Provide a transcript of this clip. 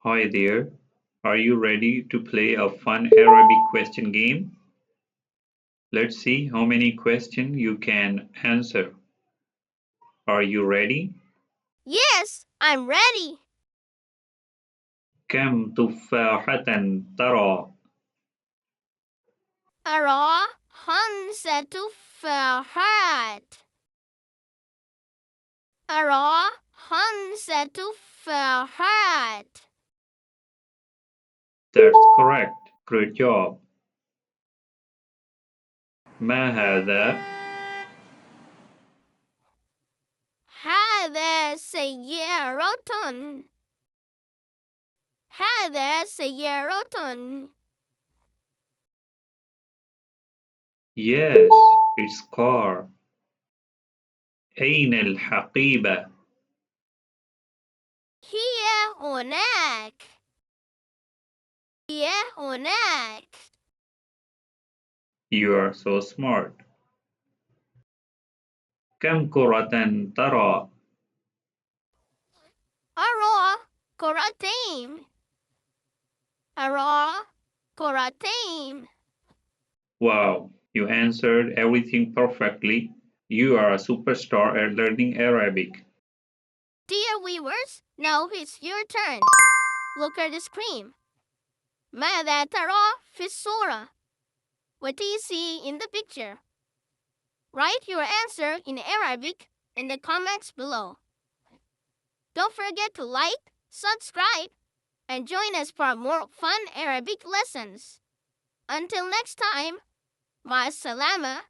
Hi there. Are you ready to play a fun Arabic question game? Let's see how many questions you can answer. Are you ready? Yes, I'm ready. كم تفاحة ترى؟ أرى خمس تفاحات. أرى خمس تفاحات. That's correct. Great job. ما هذا؟ هذا سيارة. هذا سيارة. Yes, it's car. أين الحقيبة؟ هي هناك. هي هناك. You are so smart. كم كرة ترى؟ أرى كرتين. أرى كرتين. Wow, you answered everything perfectly. You are a superstar at learning Arabic. Dear viewers, now it's your turn. Look at the screen. ماذا ترى في الصورة? What do you see in the picture? Write your answer in Arabic in the comments below. Don't forget to like, subscribe, and join us for more fun Arabic lessons. Until next time, ma salama.